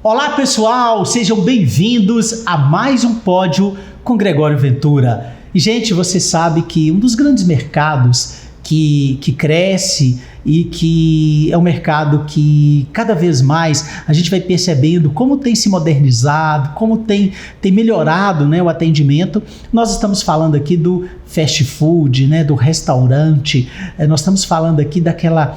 Olá pessoal, sejam bem-vindos a mais um Pódio com Gregório Ventura. E gente, você sabe que um dos grandes mercados que cresce e que é um mercado que cada vez mais a gente vai percebendo como tem se modernizado, como tem melhorado, né, o atendimento. Nós estamos falando aqui do fast food, né, do restaurante, nós estamos falando aqui daquela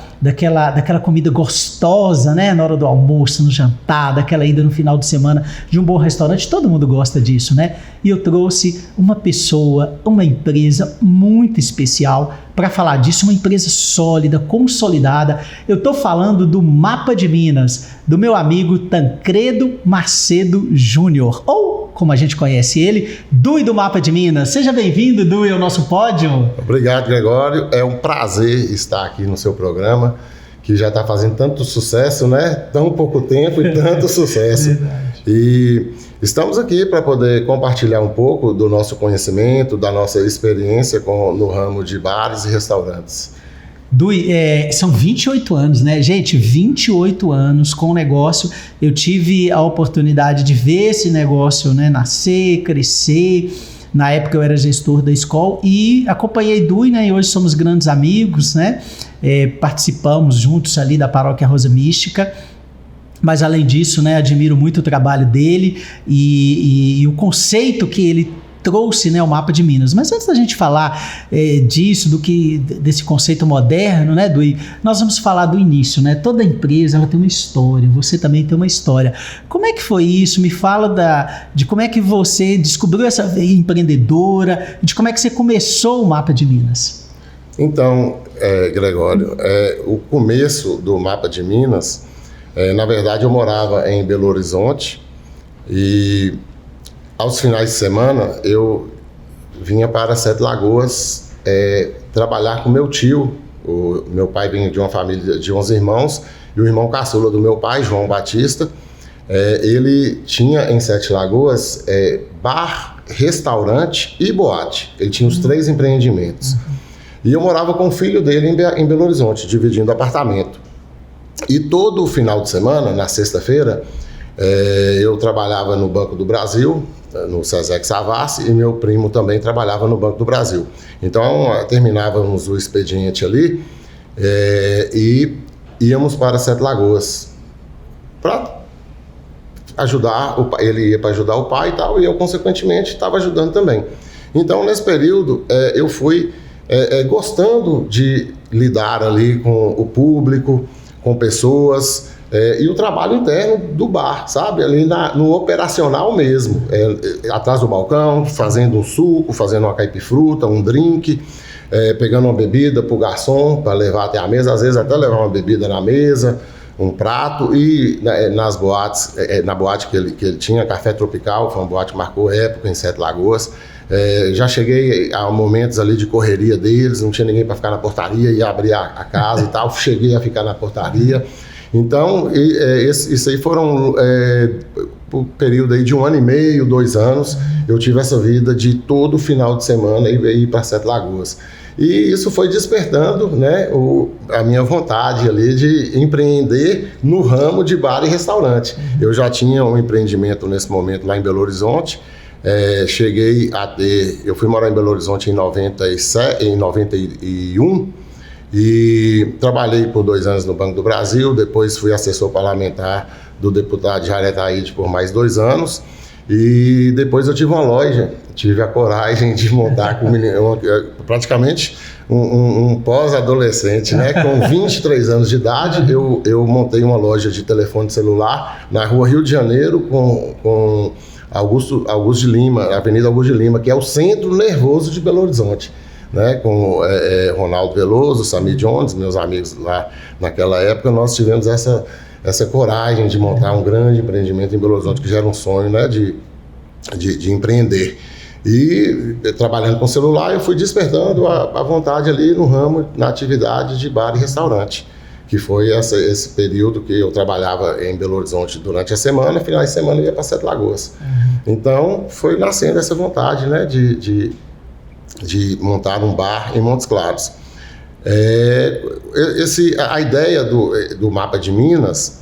comida gostosa, né, na hora do almoço, no jantar, daquela ida no final de semana de um bom restaurante. Todo mundo gosta disso, né? E eu trouxe uma pessoa, uma empresa muito especial para falar disso, uma empresa sólida, consolidada. Eu estou falando do Mapa de Minas, do meu amigo Tancredo Macedo Júnior, ou como a gente conhece ele, Dui do Mapa de Minas. Seja bem-vindo, Dui, ao nosso pódio. Obrigado, Gregório. É um prazer estar aqui no seu programa, que já está fazendo tanto sucesso, né? Tão pouco tempo e tanto sucesso. Verdade. E estamos aqui para poder compartilhar um pouco do nosso conhecimento, da nossa experiência no ramo de bares e restaurantes. Dui, são 28 anos, né? Gente, 28 anos com o negócio. Eu tive a oportunidade de ver esse negócio, né, nascer, crescer. Na época eu era gestor da escola e acompanhei Dui, né? E hoje somos grandes amigos, né? Participamos juntos ali da Paróquia Rosa Mística. Mas além disso, né, admiro muito o trabalho dele e o conceito que ele trouxe, né, o Mapa de Minas. Mas antes da gente falar disso, desse conceito moderno, né, Dui, nós vamos falar do início, né? Toda empresa ela tem uma história, você também tem uma história. Como é que foi isso? Me fala de como é que você descobriu essa veia empreendedora, de como é que você começou o Mapa de Minas. Então, Gregório, o começo do Mapa de Minas, na verdade eu morava em Belo Horizonte e aos finais de semana eu vinha para Sete Lagoas trabalhar com meu tio. O meu pai vinha de uma família de 11 irmãos e o irmão caçula do meu pai, João Batista, ele tinha em Sete Lagoas bar, restaurante e boate. Ele tinha os 3 empreendimentos. E eu morava com o filho dele em Belo Horizonte, dividindo apartamento. E todo final de semana, na sexta-feira, eu trabalhava no Banco do Brasil, no Sesec Savassi, e meu primo também trabalhava no Banco do Brasil. Então, terminávamos o expediente ali e íamos para Sete Lagoas para ajudar o pai. Ele ia para ajudar o pai e tal, e eu, consequentemente, estava ajudando também. Então, nesse período, eu fui gostando de lidar ali com o público, com pessoas, e o trabalho interno do bar, sabe? Ali no operacional mesmo, atrás do balcão, fazendo um suco, fazendo uma caipifruta, um drink, pegando uma bebida para o garçom para levar até a mesa, às vezes até levar uma bebida na mesa, um prato, e nas boates, na boate que ele tinha, Café Tropical, foi uma boate que marcou época em Sete Lagoas. Já cheguei a momentos ali de correria deles, não tinha ninguém para ficar na portaria, ia abrir a casa e tal, cheguei a ficar na portaria. Então, isso aí foram um período aí de 1 ano e meio, 2 anos, eu tive essa vida de todo final de semana ir para Sete Lagoas. E isso foi despertando, né, a minha vontade ali de empreender no ramo de bar e restaurante. Eu já tinha um empreendimento nesse momento lá em Belo Horizonte. Eu fui morar em Belo Horizonte em 91 e trabalhei por 2 anos no Banco do Brasil, depois fui assessor parlamentar do deputado Jair Ataíde por mais 2 anos e depois eu tive uma loja, tive a coragem de montar praticamente um pós-adolescente, né? Com 23 anos de idade, eu montei uma loja de telefone celular na rua Rio de Janeiro com Augusto de Lima, Avenida Augusto de Lima, que é o centro nervoso de Belo Horizonte, né? Com Ronaldo Veloso, Samir Jones, meus amigos lá naquela época, nós tivemos essa coragem de montar um grande empreendimento em Belo Horizonte, que já era um sonho, né? De empreender. E trabalhando com celular, eu fui despertando a vontade ali no ramo, na atividade de bar e restaurante, que foi esse período que eu trabalhava em Belo Horizonte durante a semana, finais de semana eu ia para Sete Lagoas. Então, foi nascendo essa vontade, né, de montar um bar em Montes Claros. A ideia do Mapa de Minas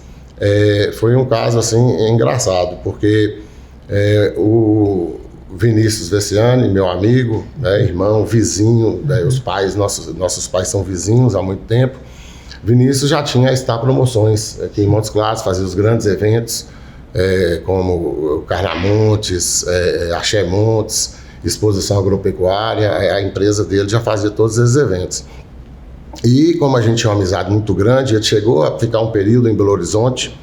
foi um caso assim engraçado, porque o Vinícius Vessiani, meu amigo, né, irmão, vizinho, né, os pais, nossos pais são vizinhos há muito tempo. Vinícius já tinha a Star Promoções aqui em Montes Claros, fazia os grandes eventos, como o Carnamontes, Axé Montes, Exposição Agropecuária. A empresa dele já fazia todos esses eventos. E como a gente tinha uma amizade muito grande, ele chegou a ficar um período em Belo Horizonte.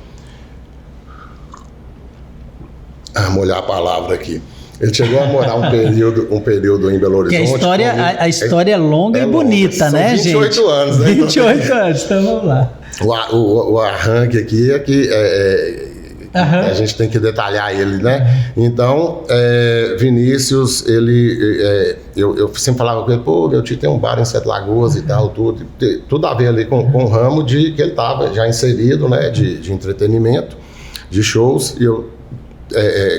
Molhar a palavra aqui. Ele chegou a morar um período em Belo Horizonte. Que a história é longa e bonita, né, gente? 28 anos, né? 28 anos, então vamos lá. O arranque aqui é que a gente tem que detalhar ele, né? Então, Vinícius, eu sempre falava com ele, pô, meu tio tem um bar em Sete Lagoas e tal, tudo a ver ali com o ramo de que ele estava já inserido, né, de entretenimento, de shows, e eu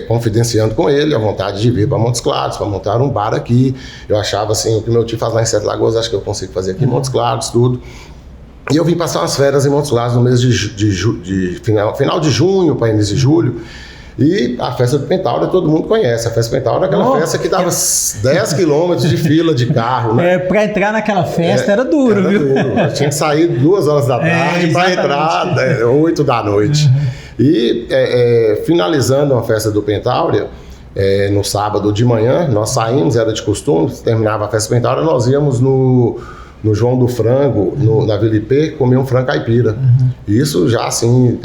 confidenciando com ele a vontade de vir para Montes Claros, para montar um bar aqui. Eu achava assim, o que meu tio faz lá em Sete Lagoas, acho que eu consigo fazer aqui em Montes Claros, tudo. E eu vim passar umas férias em Montes Claros no mês de final de junho para início de julho. E a festa do Pentaura todo mundo conhece. A festa do Pentaura é aquela festa que dava 10 quilômetros de fila de carro, né? Para entrar naquela festa era duro, viu? Duro. Eu tinha que sair 2 horas da tarde para entrar 8 da noite. E finalizando a festa do Pentaura, no sábado de manhã, nós saímos, era de costume, terminava a festa do Pentaura, nós íamos no João do Frango, na Vila IP, comer um frango caipira. Isso já assim,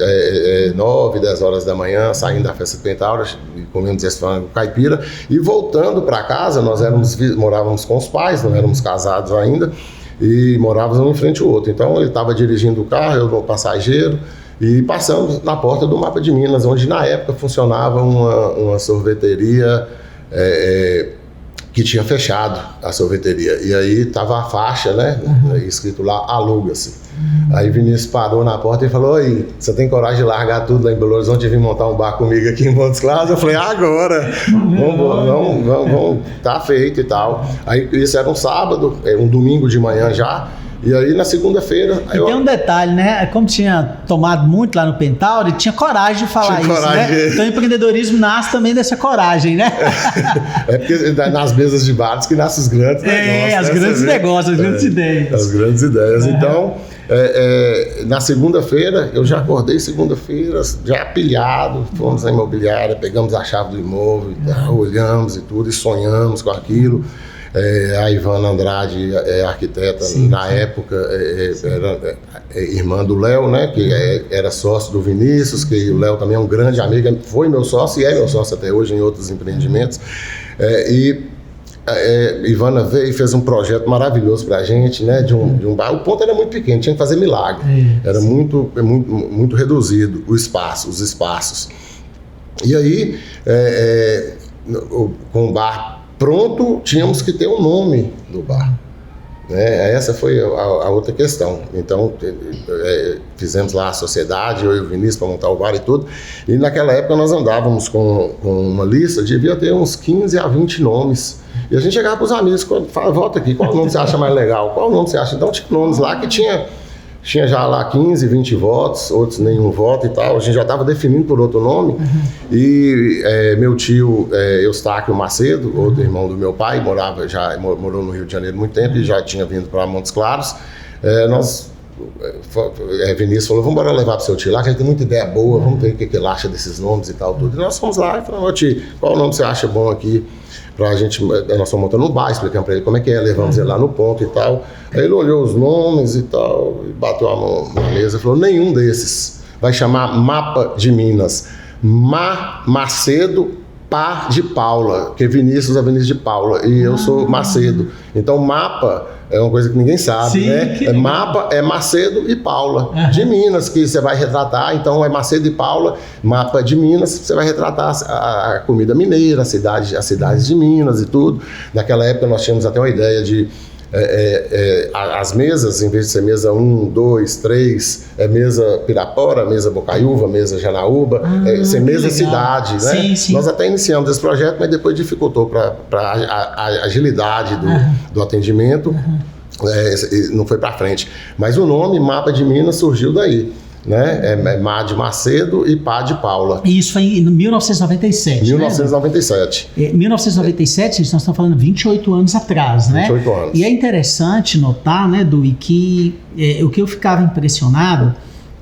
9, 10 horas da manhã, saindo da festa do Pentaura, comemos esse frango caipira. E voltando para casa, nós morávamos com os pais, não éramos casados ainda, e morávamos um em frente ao outro. Então ele estava dirigindo o carro, eu no passageiro, e passamos na porta do Mapa de Minas, onde na época funcionava uma sorveteria que tinha fechado a sorveteria. E aí tava a faixa, né? Escrito lá, aluga-se. Aí Vinícius parou na porta e falou, oi, você tem coragem de largar tudo lá em Belo Horizonte e vir montar um bar comigo aqui em Montes Claros? Eu falei, agora! Vamos, tá feito e tal. Aí isso era um sábado, um domingo de manhã já. E aí na segunda-feira... E tem um detalhe, né? Como tinha tomado muito lá no Pentaura, ele tinha coragem de falar isso, né? Então o empreendedorismo nasce também dessa coragem, né? Porque nas mesas de bares que nascem os grandes negócios. As grandes negócios, as grandes ideias. As grandes ideias. Então, na segunda-feira, eu já acordei segunda-feira, já pilhado, fomos na imobiliária, pegamos a chave do imóvel, olhamos e tudo, e sonhamos com aquilo. A Ivana Andrade arquiteta, na época, era irmã do Léo, né, que era sócio do Vinícius, que o Léo também é um grande amigo, foi meu sócio e é meu sócio até hoje em outros empreendimentos. Ivana veio e fez um projeto maravilhoso pra gente, né, de um bar. O ponto era muito pequeno, tinha que fazer milagre. Era muito reduzido os espaços. E aí, com o bar pronto, tínhamos que ter um nome do bar. Essa foi a outra questão. Então, fizemos lá a sociedade, eu e o Vinícius, para montar o bar e tudo. E naquela época nós andávamos com uma lista, devia ter uns 15 a 20 nomes. E a gente chegava para os amigos, falava, volta aqui, qual nome você acha mais legal? Qual nome você acha? Então tinha nomes lá que tinha já lá 15, 20 votos, outros nenhum voto e tal. A gente já estava definindo por outro nome. E meu tio Eustáquio Macedo, outro irmão do meu pai, morou no Rio de Janeiro há muito tempo e já tinha vindo para Montes Claros. Vinícius falou, vamos embora levar para o seu tio lá, que ele tem muita ideia boa, vamos ver o que ele acha desses nomes e tal, tudo. E nós fomos lá e falamos, tio, qual nome você acha bom aqui pra gente? Nós fomos montando um bar, explicando para ele como é que é, levamos ele lá no ponto e tal. Aí ele olhou os nomes e tal, e bateu a mão na mesa e falou, nenhum desses vai chamar Mapa de Minas. Macedo, Par de Paula, porque Vinícius é Vinícius de Paula e eu sou Macedo. Então Mapa é uma coisa que ninguém sabe, sim, né? Mapa é Macedo e Paula, de Minas, que você vai retratar. Então é Macedo e Paula, Mapa de Minas, você vai retratar a comida mineira, as cidades de Minas e tudo. Naquela época nós tínhamos até uma ideia de as mesas, em vez de ser mesa 1, 2, 3, mesa Pirapora, mesa Bocaiúva, mesa Janaúba, ser mesa cidade, né? Sim, sim. Nós até iniciamos esse projeto, mas depois dificultou para a agilidade do atendimento, não foi para frente. Mas o nome Mapa de Minas surgiu daí. né? Má de Macedo e Pá de Paula. Isso foi em 1997. 1997. Né? 1997, nós estamos falando 28 anos atrás, né? 28 anos. E é interessante notar, né, Dui, que o que eu ficava impressionado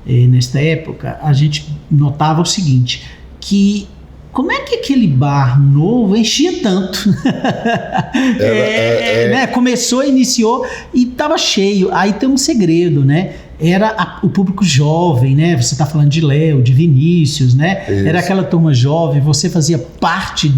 nesta época, a gente notava o seguinte, que como é que aquele bar novo enchia tanto? Né? Começou, iniciou e estava cheio. Aí tem um segredo, né? Era o público jovem, né? Você está falando de Léo, de Vinícius, né? Isso. Era aquela turma jovem, você fazia parte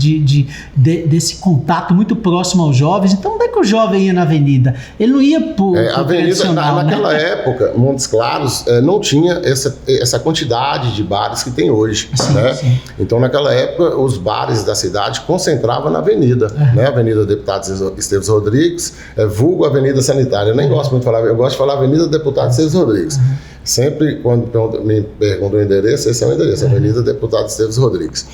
desse contato muito próximo aos jovens. Então, onde é que o jovem ia na avenida? Ele não ia por avenida, naquela época, Montes Claros não tinha essa quantidade de bares que tem hoje, sim, né? Sim. Então, naquela época, os bares da cidade concentravam na avenida, né? Avenida Deputado Esteves Rodrigues, vulgo Avenida Sanitária. Eu nem gosto muito de falar, eu gosto de falar Avenida Deputado Esteves Rodrigues. Sempre quando me perguntam o endereço, esse é o endereço, Avenida Deputado Esteves Rodrigues.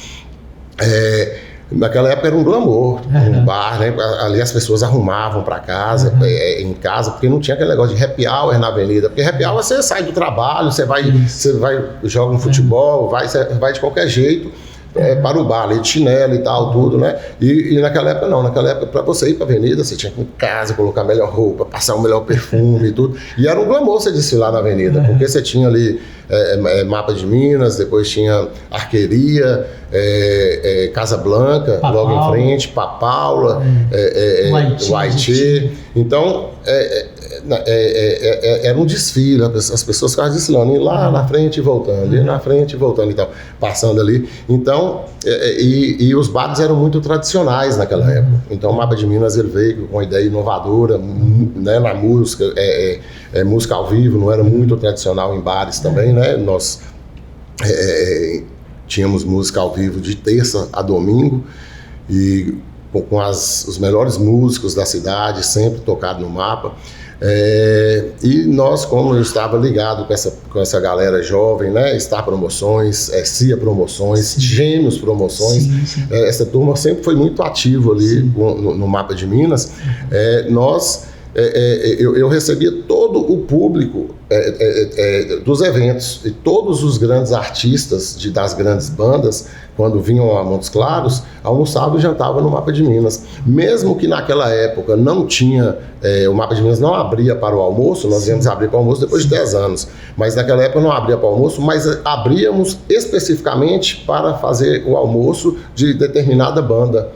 Naquela época era um glamour, um bar, né? Ali as pessoas arrumavam para casa, em casa, porque não tinha aquele negócio de happy hour na avenida, porque happy hour você sai do trabalho, você vai joga um futebol, vai de qualquer jeito. Para o bar, ali de chinelo e tal, tudo, né? E naquela época não, naquela época para você ir para a avenida, você tinha que ir em casa, colocar a melhor roupa, passar o melhor perfume e tudo. E era um glamour você desfilar na avenida, porque você tinha ali Mapa de Minas, depois tinha Arqueria, Casa Blanca, logo em frente, Papaula, Uaiti. Então, era um desfile, as pessoas ficavam desfilando, indo lá na frente e voltando, indo na frente e voltando e tal, passando ali. Então, e os bares eram muito tradicionais naquela época. Então, o Mapa de Minas ele veio com uma ideia inovadora, né, na música, música ao vivo, não era muito tradicional em bares também, né? Nós tínhamos música ao vivo de terça a domingo e com os melhores músicos da cidade, sempre tocado no Mapa. E nós, como eu estava ligado com essa galera jovem, né? Star Promoções, CIA Promoções, sim, Gêmeos Promoções, sim, sim. Essa turma sempre foi muito ativa ali no Mapa de Minas. Eu recebia todo o público dos eventos e todos os grandes artistas das grandes bandas, quando vinham a Montes Claros, almoçavam e jantavam no Mapa de Minas. Mesmo que naquela época não tinha, o Mapa de Minas não abria para o almoço, nós íamos abrir para o almoço depois de 10 anos, mas naquela época não abria para o almoço, mas abríamos especificamente para fazer o almoço de determinada banda.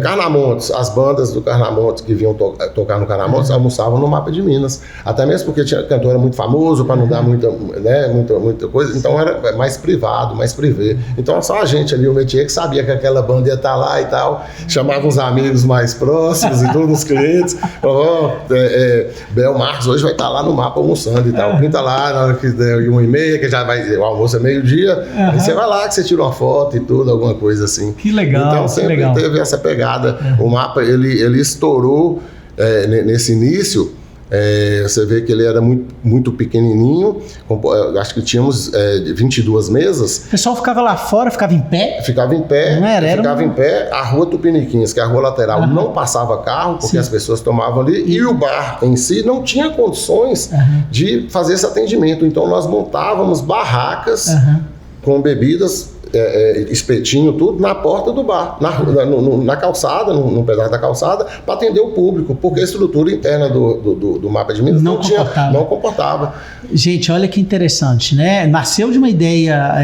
Carnamontes, as bandas do Carnamontes que vinham tocar no Carnamontes almoçavam no Mapa de Minas, até mesmo porque tinha cantor era muito famoso, para não dar muita coisa, então era mais privado, mais privê. Então só a gente ali, o métier, que sabia que aquela banda ia estar lá e tal, chamava os amigos mais próximos e todos os clientes, Bel Marcos hoje vai estar lá no Mapa almoçando e tal, pinta lá na hora que der 1h30, que já vai, o almoço é meio-dia, aí você vai lá que você tira uma foto e tudo, alguma coisa assim. Que legal, então sempre teve essa pegada. O Mapa, ele estourou nesse início. Você vê que ele era muito pequenininho, acho que tínhamos 22 mesas. O pessoal ficava lá fora, ficava em pé? Ficava em pé, em pé. A Rua Tupiniquins, que é a rua lateral, não passava carro, porque sim, as pessoas tomavam ali, e o bar em si não tinha condições de fazer esse atendimento. Então nós montávamos barracas com bebidas, espetinho, tudo, na porta do bar, na calçada, num pedaço da calçada, para atender o público, porque a estrutura interna do Mapa de Minas não comportava. Gente, olha que interessante, né? Nasceu de uma ideia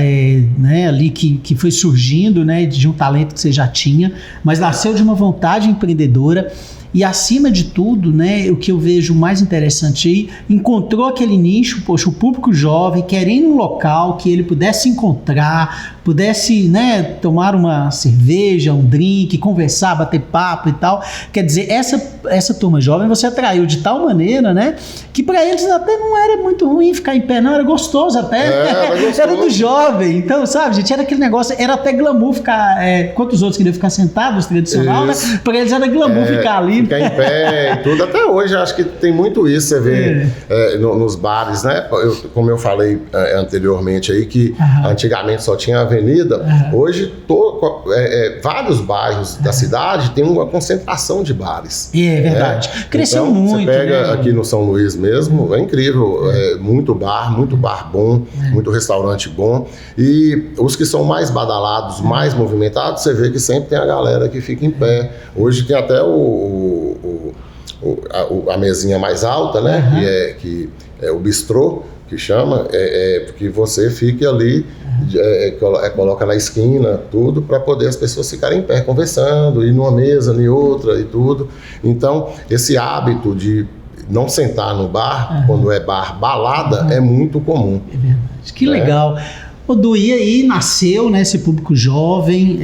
né, ali que foi surgindo, né, de um talento que você já tinha, mas nasceu de uma vontade empreendedora. E acima de tudo, né, o que eu vejo mais interessante aí, encontrou aquele nicho, poxa, o público jovem querendo um local que ele pudesse encontrar, pudesse, né, tomar uma cerveja, um drink, conversar, bater papo e tal. Quer dizer, essa turma jovem você atraiu de tal maneira, né, que para eles até não era muito ruim ficar em pé, não, era gostoso até. Era do jovem. Então, sabe, gente, era aquele negócio, era até glamour ficar, enquanto os outros queriam ficar sentados, tradicional, né, para eles era glamour ficar ali, ficar em pé e tudo. Até hoje, acho que tem muito isso, você vê nos bares, né? Como eu falei anteriormente aí, que antigamente só tinha avenida, hoje vários bairros da cidade tem uma concentração de bares. É verdade. Né? Cresceu então, muito. Você pega né? aqui no São Luís mesmo, é incrível. Muito bar bom, muito restaurante bom. E os que são mais badalados, mais movimentados, você vê que sempre tem a galera que fica em pé. Hoje tem até a mesinha mais alta, né? Que é o bistrô, que chama, porque você fica ali, coloca na esquina, tudo, para poder as pessoas ficarem em pé, conversando, ir numa mesa, em outra e tudo. Então, esse hábito de não sentar no bar, quando é bar balada, é muito comum. É verdade. Que legal. O Du, e aí nasceu, né, esse público jovem,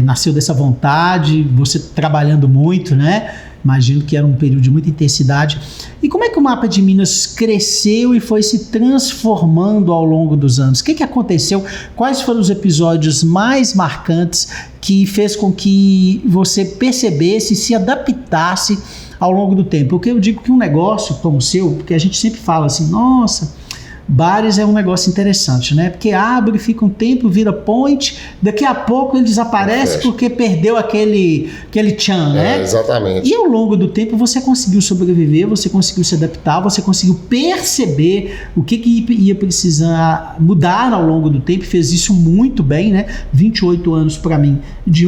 nasceu dessa vontade, você trabalhando muito, né? Imagino que era um período de muita intensidade. E como é que o Mapa de Minas cresceu e foi se transformando ao longo dos anos? O que aconteceu? Quais foram os episódios mais marcantes que fez com que você percebesse e se adaptasse ao longo do tempo? Porque eu digo que um negócio como o seu, porque a gente sempre fala assim, nossa, bares é um negócio interessante, né? Porque abre, fica um tempo, vira point, daqui a pouco ele desaparece porque perdeu aquele tchan, né? Exatamente. E ao longo do tempo você conseguiu sobreviver, você conseguiu se adaptar, você conseguiu perceber o que ia precisar mudar ao longo do tempo, fez isso muito bem, né? 28 anos para mim de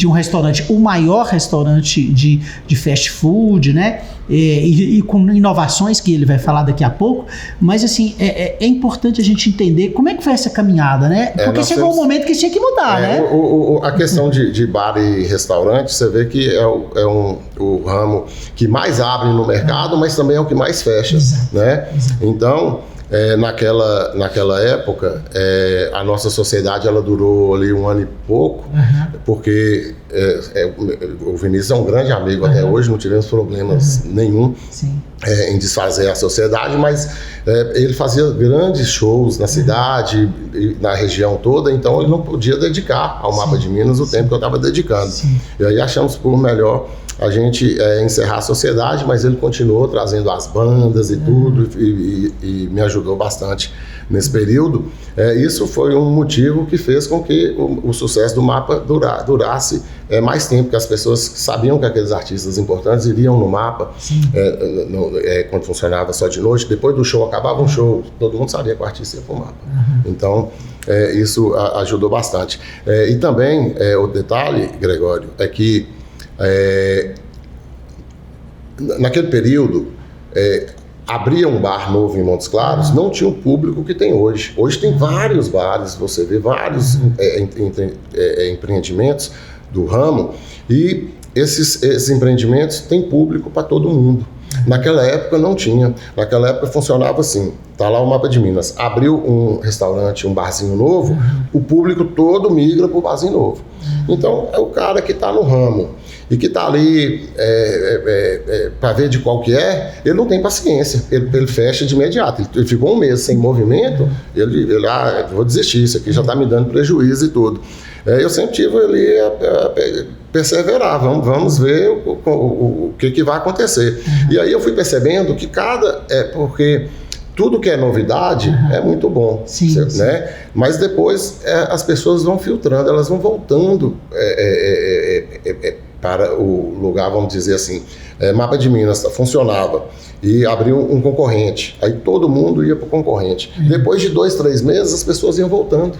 um restaurante, o maior restaurante de fast food, né? E com inovações que ele vai falar daqui a pouco, mas assim, é importante a gente entender como é que foi essa caminhada, né? Porque chegou um momento que tinha que mudar, né? A questão de bar e restaurante, você vê que o ramo que mais abre no mercado, mas também é o que mais fecha, né? Então, naquela época, a nossa sociedade ela durou ali 1 ano e pouco, porque o Vinícius é um grande amigo até hoje, não tivemos problemas nenhum em desfazer a sociedade, mas ele fazia grandes shows na cidade e na região toda, então ele não podia dedicar ao Mapa de Minas o tempo que eu estava dedicando. E aí achamos por melhor a gente encerrar a sociedade, mas ele continuou trazendo as bandas e tudo, e me ajudou bastante nesse período. Isso foi um motivo que fez com que o sucesso do Mapa durasse mais tempo, porque as pessoas sabiam que aqueles artistas importantes iriam no Mapa, quando funcionava só de noite. Depois do show, acabava um show, todo mundo sabia que o artista ia pro Mapa. Então, isso ajudou bastante. E também, o detalhe, Gregório, é que naquele período abria um bar novo em Montes Claros, não tinha o público que tem hoje. Hoje tem vários bares, você vê vários empreendimentos do ramo, e esses empreendimentos têm público para todo mundo. Naquela época não tinha. Naquela época funcionava assim, tá lá o Mapa de Minas, abriu um restaurante, um barzinho novo, o público todo migra para o barzinho novo. Então é o cara que está no ramo e que está ali para ver de qual que ele não tem paciência, ele fecha de imediato. Ele ficou 1 mês sem movimento, ele vou desistir, isso aqui já está me dando prejuízo e tudo. Eu sempre tive ali a perseverar, vamos ver o que vai acontecer. E aí eu fui percebendo que porque tudo que é novidade é muito bom, né? Mas depois as pessoas vão filtrando, elas vão voltando para o lugar, vamos dizer assim. Mapa de Minas funcionava e abriu um concorrente, aí todo mundo ia para o concorrente. Depois de 2, 3 meses as pessoas iam voltando.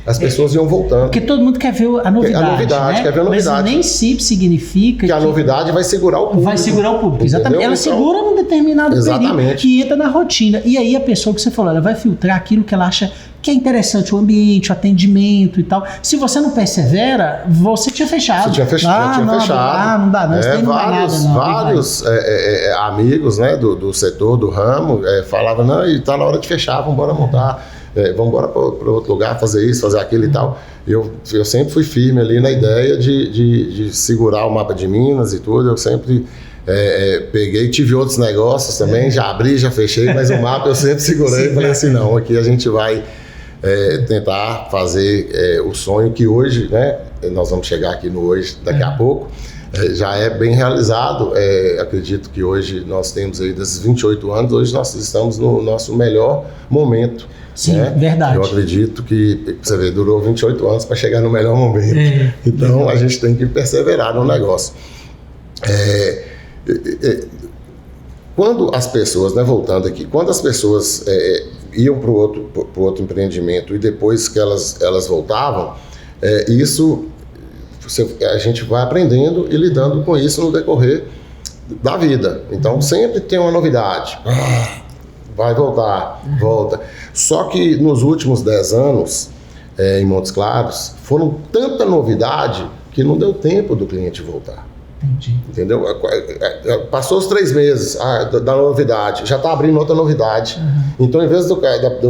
As pessoas iam voltando. Porque todo mundo quer ver a novidade, né? Quer ver a novidade. Mas nem sempre significa que a novidade vai segurar o público. Vai segurar o público, exatamente. Ela então, segura num determinado período que entra na rotina. E aí a pessoa que você falou, ela vai filtrar aquilo que ela acha que é interessante, o ambiente, o atendimento e tal. Se você não persevera, você tinha fechado. Você tinha fechado. Não dá, não. Vários amigos, né, do setor, do ramo, falavam, não, e tá na hora de fechar, vamos embora montar. Vamos embora para outro lugar, fazer isso, fazer aquilo e tal. Eu sempre fui firme ali na ideia de segurar o Mapa de Minas e tudo. Eu sempre peguei, tive outros negócios também, já abri, já fechei, mas o Mapa eu sempre segurei e falei assim, não, aqui a gente vai tentar fazer o sonho que hoje, né, nós vamos chegar aqui no hoje daqui a pouco, já é bem realizado. Acredito que hoje nós temos aí desses 28 anos, hoje nós estamos no nosso melhor momento. Sim, né? Verdade. Eu acredito que, você vê, durou 28 anos para chegar no melhor momento. Então, a gente tem que perseverar no negócio. Quando as pessoas, né, voltando aqui, quando as pessoas iam para o outro empreendimento e depois que elas voltavam, a gente vai aprendendo e lidando com isso no decorrer da vida. Então, sempre tem uma novidade. Vai voltar, volta. Só que nos últimos 10 anos, em Montes Claros, foram tanta novidade que não deu tempo do cliente voltar. Entendi. Entendeu? Passou os 3 meses da novidade, já está abrindo outra novidade. Então, em vez do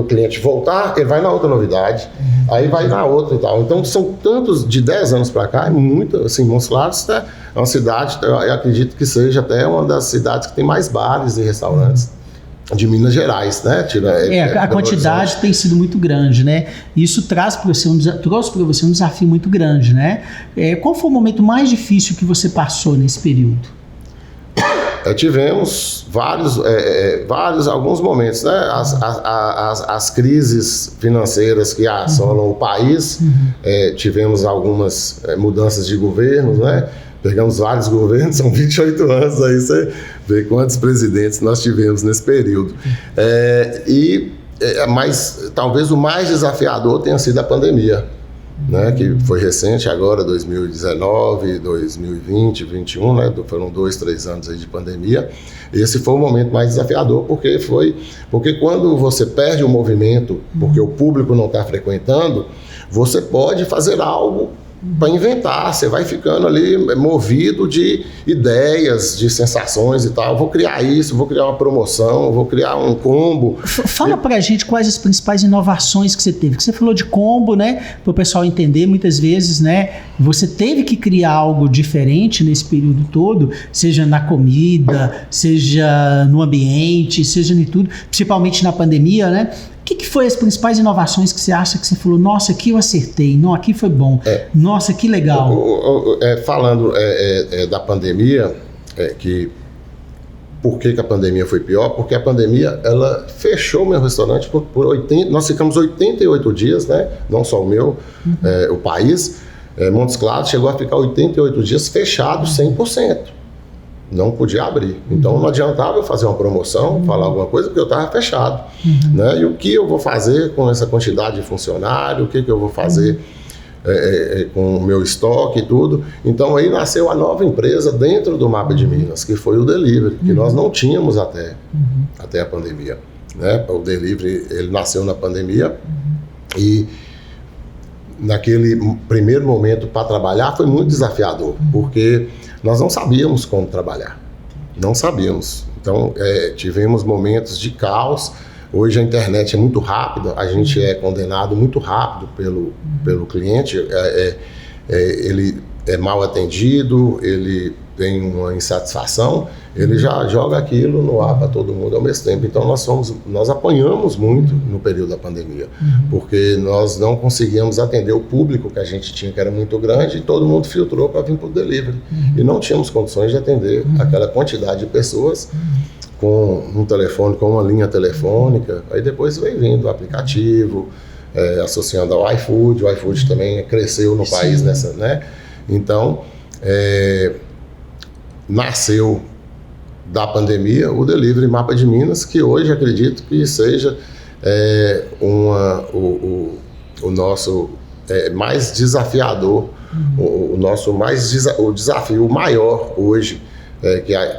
cliente voltar, ele vai na outra novidade, aí vai na outra e tal. Então, são tantos, de 10 anos para cá, é muito, assim, Montes Claros é uma cidade, eu acredito que seja até uma das cidades que tem mais bares e restaurantes de Minas Gerais, né? A quantidade tem sido muito grande, né? Isso trouxe para você um desafio muito grande, né? Qual foi o momento mais difícil que você passou nesse período? Tivemos alguns momentos, né? As crises financeiras que assolam o país, tivemos algumas mudanças de governos, né? Pegamos vários governos, são 28 anos, aí você vê quantos presidentes nós tivemos nesse período. Mas talvez o mais desafiador tenha sido a pandemia, né, que foi recente agora, 2019, 2020, 2021, né, foram 2, 3 anos aí de pandemia. Esse foi o momento mais desafiador, porque quando você perde o movimento, porque o público não está frequentando, você pode fazer algo para inventar, você vai ficando ali movido de ideias, de sensações e tal. Vou criar isso, vou criar uma promoção, vou criar um combo. Fala pra gente quais as principais inovações que você teve. Que você falou de combo, né? Para o pessoal entender, muitas vezes, né? Você teve que criar algo diferente nesse período todo, seja na comida, seja no ambiente, seja em tudo, principalmente na pandemia, né? O que foi as principais inovações que você acha que você falou, nossa, aqui eu acertei, não, aqui foi bom, nossa, que legal? Falando da pandemia, por que a pandemia foi pior? Porque a pandemia, ela fechou o meu restaurante por 80, nós ficamos 88 dias, né? Não só o meu, o país, Montes Claros chegou a ficar 88 dias fechado 100%. Não podia abrir. Então não adiantava eu fazer uma promoção, falar alguma coisa, porque eu estava fechado. Né? E o que eu vou fazer com essa quantidade de funcionário, o que eu vou fazer com o meu estoque e tudo. Então aí nasceu a nova empresa dentro do Mapa de Minas, que foi o Delivery, que nós não tínhamos até a pandemia. Né? O Delivery, ele nasceu na pandemia e naquele primeiro momento para trabalhar foi muito desafiador, porque nós não sabíamos como trabalhar, não sabíamos. Então, tivemos momentos de caos. Hoje a internet é muito rápida, a gente é condenado muito rápido pelo cliente, ele é mal atendido, ele tem uma insatisfação, ele já joga aquilo no ar para todo mundo ao mesmo tempo. Então nós apanhamos muito no período da pandemia, porque nós não conseguíamos atender o público que a gente tinha, que era muito grande, e todo mundo filtrou para vir para o delivery. E não tínhamos condições de atender aquela quantidade de pessoas com um telefone, com uma linha telefônica. Aí depois veio vindo o aplicativo, associando ao iFood. O iFood também cresceu no país nessa, né? Então, nasceu da pandemia o Delivery Mapa de Minas, que hoje acredito que seja o nosso mais desafiador, o desafio maior hoje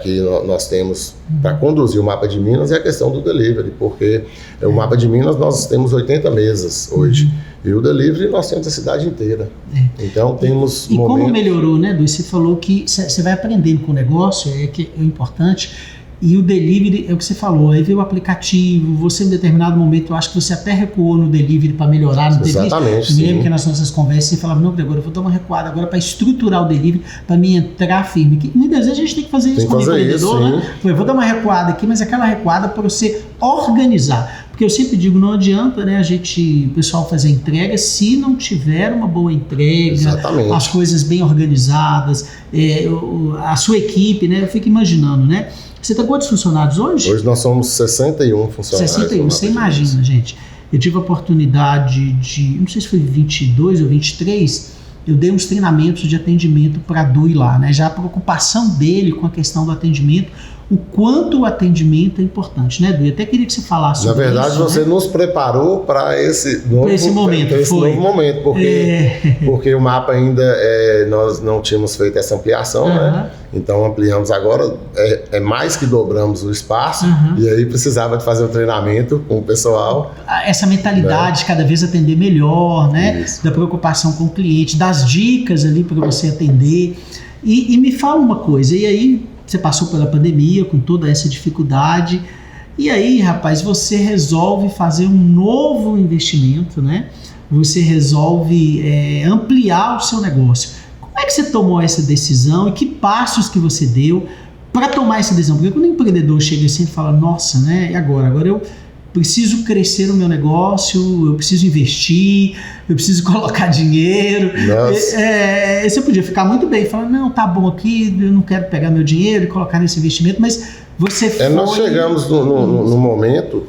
que nós temos para conduzir o Mapa de Minas é a questão do Delivery, porque o Mapa de Minas nós temos 80 mesas hoje, e o Delivery nós temos a cidade inteira. Então temos momentos... como melhorou, né, Du? Você falou que você vai aprendendo com o negócio, que é importante, e o Delivery, é o que você falou, aí veio o aplicativo, você em determinado momento, eu acho que você até recuou no Delivery para melhorar no Delivery. Exatamente, eu me lembro que nas nossas conversas você falava, não, agora eu vou dar uma recuada agora para estruturar o Delivery, para me entrar firme. Que muitas vezes a gente tem que fazer isso com o empreendedor, né? Eu vou dar uma recuada aqui, mas aquela recuada para você organizar. Porque eu sempre digo, não adianta, né, o pessoal fazer entrega se não tiver uma boa entrega, Exatamente. as coisas bem organizadas, a sua equipe, né? Eu fico imaginando, né? Você está quantos funcionários hoje? Hoje nós somos 61 funcionários. 61, você imagina, gente. Eu tive a oportunidade não sei se foi 22 ou 23, eu dei uns treinamentos de atendimento para a Dui lá, né? Já a preocupação dele com a questão do atendimento, o quanto o atendimento é importante, né, Dui? Até queria que você falasse sobre isso. Na verdade, você nos preparou para esse novo momento, porque o mapa ainda, nós não tínhamos feito essa ampliação, né? Então ampliamos agora, mais que dobramos o espaço, e aí precisava de fazer o treinamento com o pessoal. Essa mentalidade de cada vez atender melhor, né? Isso. Da preocupação com o cliente, das dicas ali para você atender. E me fala uma coisa, e aí você passou pela pandemia com toda essa dificuldade, e aí, rapaz, você resolve fazer um novo investimento, né? Você resolve ampliar o seu negócio. Como é que você tomou essa decisão e que passos que você deu para tomar essa decisão? Porque quando o empreendedor chega assim e fala, nossa, né? E agora? Agora eu preciso crescer no meu negócio, eu preciso investir, eu preciso colocar dinheiro. Você podia ficar muito bem, falar, não, tá bom aqui, eu não quero pegar meu dinheiro e colocar nesse investimento, mas você foi... Nós chegamos no momento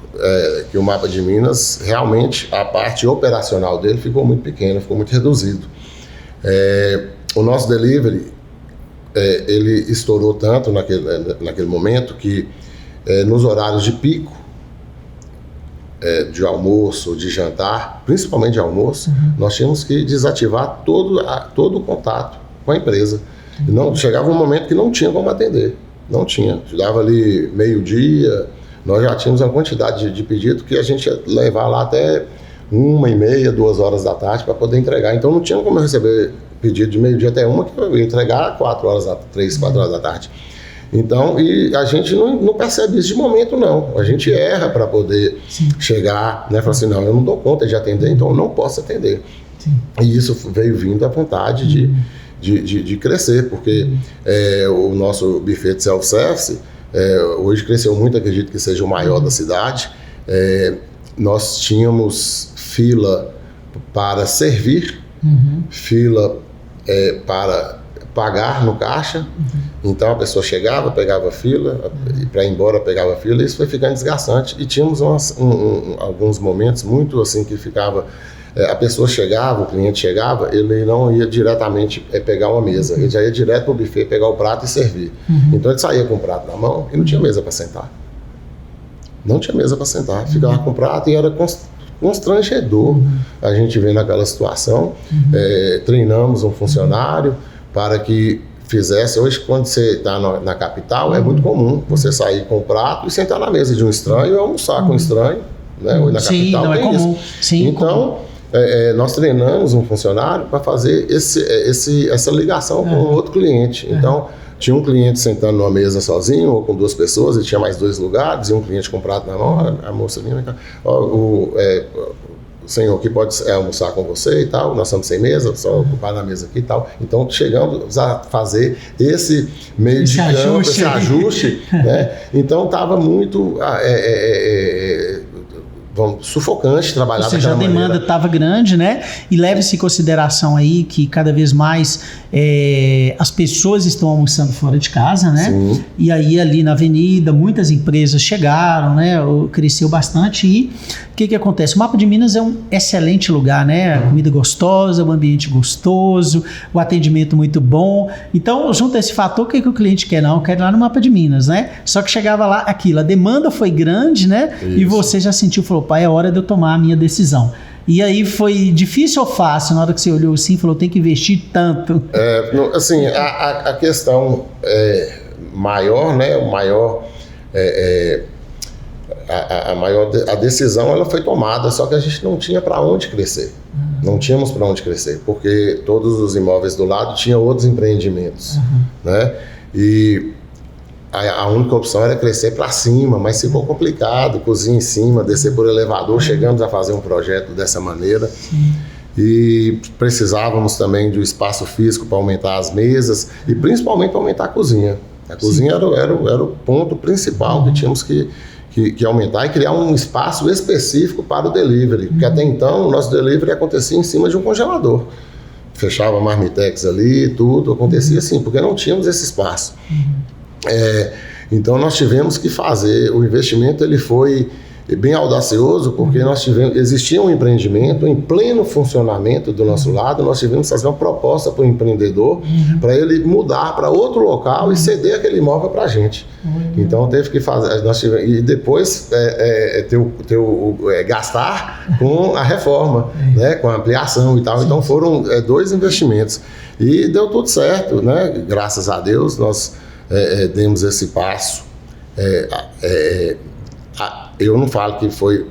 que o Mapa de Minas, realmente, a parte operacional dele ficou muito pequena, ficou muito reduzido. O nosso delivery, ele estourou tanto naquele momento que nos horários de pico, de almoço, de jantar, principalmente de almoço, nós tínhamos que desativar todo o contato com a empresa. E chegava um momento que não tinha como atender. Não tinha. Chegava ali meio-dia, nós já tínhamos uma quantidade de pedido que a gente ia levar lá até 1h30, 2 horas da tarde para poder entregar. Então não tinha como eu receber pedido de meio-dia até 1, que eu ia entregar 3, 4 horas da tarde. Então, e a gente não percebe isso de momento, não. A gente erra para poder chegar, né? Falar assim, não, eu não dou conta de atender, então eu não posso atender. Sim. E isso veio vindo a vontade de crescer, porque o nosso buffet de self-service hoje cresceu muito, acredito que seja o maior da cidade. Nós tínhamos fila para servir, fila para pagar no caixa, então a pessoa chegava, pegava fila, e para ir embora pegava fila, e isso foi ficando desgastante. E tínhamos alguns momentos muito assim que ficava, a pessoa chegava, o cliente chegava, ele não ia diretamente pegar uma mesa, ele já ia direto para o buffet, pegar o prato e servir. Então ele saía com o prato na mão e não tinha mesa para sentar. Não tinha mesa para sentar, ficava com o prato e era constrangedor a gente ver naquela situação. Treinamos um funcionário para que fizesse. Hoje, quando você está na capital, é muito comum você sair com o prato e sentar na mesa de um estranho e almoçar com um estranho, né? Hoje na capital não tem é comum. Sim, então, nós treinamos um funcionário para fazer essa ligação com outro cliente. Então, tinha um cliente sentando numa mesa sozinho ou com 2 pessoas, e tinha mais 2 lugares, e um cliente com o prato na mão, a moça vinha, o senhor aqui pode almoçar com você e tal, nós estamos sem mesa, só ocupar na mesa aqui e tal. Então, chegamos a fazer esse meio de campo, esse ajuste, né? Então, estava muito sufocante trabalhar daquela maneira. Ou seja, a demanda estava grande, né? E leve-se em consideração aí que cada vez mais as pessoas estão almoçando fora de casa, né? Sim. E aí ali na avenida muitas empresas chegaram, né? Cresceu bastante. E o que acontece? O Mapa de Minas é um excelente lugar, né? A comida gostosa, o ambiente gostoso, o atendimento muito bom. Então, junto a esse fator, o que o cliente quer? Não, quer ir lá no Mapa de Minas, né? Só que chegava lá aquilo, a demanda foi grande, né? Isso. E você já sentiu, falou, pai, é hora de eu tomar a minha decisão. E aí foi difícil ou fácil na hora que você olhou assim e falou, tem que investir tanto? Assim, a questão maior, né? A decisão ela foi tomada, só que a gente não tinha para onde crescer. Não tínhamos para onde crescer, porque todos os imóveis do lado tinham outros empreendimentos, né? E a única opção era crescer para cima, mas ficou complicado, cozinha em cima, descer por elevador. Chegamos a fazer um projeto dessa maneira. E precisávamos também de um espaço físico para aumentar as mesas e principalmente para aumentar a cozinha. A cozinha era o ponto principal que tínhamos que que aumentar e criar um espaço específico para o delivery, porque até então o nosso delivery acontecia em cima de um congelador. Fechava a Marmitex ali, tudo acontecia assim, porque não tínhamos esse espaço. Então nós tivemos que fazer, o investimento ele foi bem audacioso, porque existia um empreendimento em pleno funcionamento do nosso lado, nós tivemos que fazer uma proposta para o empreendedor, para ele mudar para outro local e ceder aquele imóvel para a gente. Então teve que fazer, e depois gastar com a reforma, né, com a ampliação e tal. Então foram 2 investimentos e deu tudo certo, né? Graças a Deus nós demos esse passo. Eu não falo que foi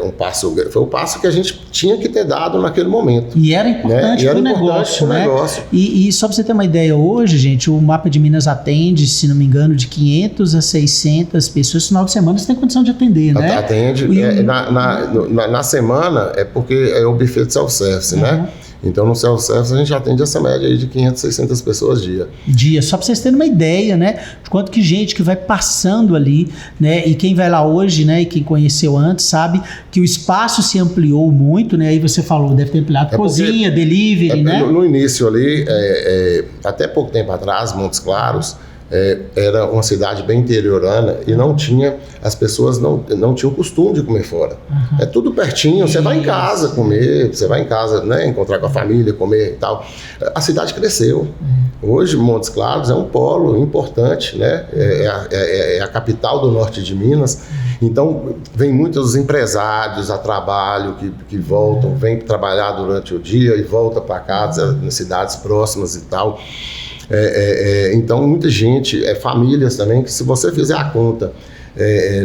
um passo, foi o passo que a gente tinha que ter dado naquele momento. E era importante para o negócio, né? E só para você ter uma ideia, hoje, gente, o Mapa de Minas atende, se não me engano, de 500 a 600 pessoas. No final de semana você tem condição de atender, né? Atende. Na semana é porque é o buffet de self-service, né? Então, no self-service, a gente atende essa média aí de 500, 600 pessoas dia. Só para vocês terem uma ideia, né? De quanto que gente que vai passando ali, né? E quem vai lá hoje, né? E quem conheceu antes, sabe que o espaço se ampliou muito, né? Aí você falou, deve ter ampliado cozinha, delivery, né? No início ali, até pouco tempo atrás, Montes Claros, era uma cidade bem interiorana e não tinha, as pessoas não tinham o costume de comer fora. É tudo pertinho, você vai em casa comer, você vai em casa, né, encontrar com a família, comer e tal. A cidade cresceu. Hoje, Montes Claros é um polo importante, né? É a capital do norte de Minas. Então, vem muitos empresários a trabalho que voltam, vêm trabalhar durante o dia e voltam para casa, nas cidades próximas e tal. Então, muita gente, famílias também, que se você fizer a conta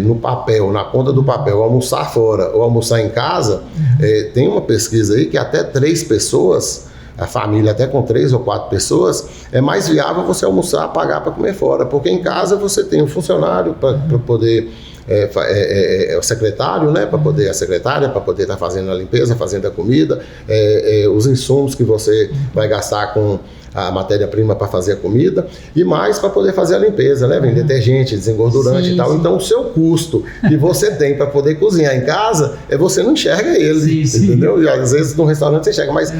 no papel, na ponta do papel, almoçar fora ou almoçar em casa, tem uma pesquisa aí que até 3 pessoas, a família até com 3 ou 4 pessoas, é mais viável você almoçar, pagar para comer fora, porque em casa você tem um funcionário para poder... o secretário, né, a secretária para poder estar fazendo a limpeza, fazendo a comida, os insumos que você vai gastar com a matéria-prima para fazer a comida e mais para poder fazer a limpeza, né? Vem detergente, desengordurante e tal. Sim. Então, o seu custo que você tem para poder cozinhar em casa, você não enxerga ele, entendeu? E às vezes no restaurante você enxerga, mas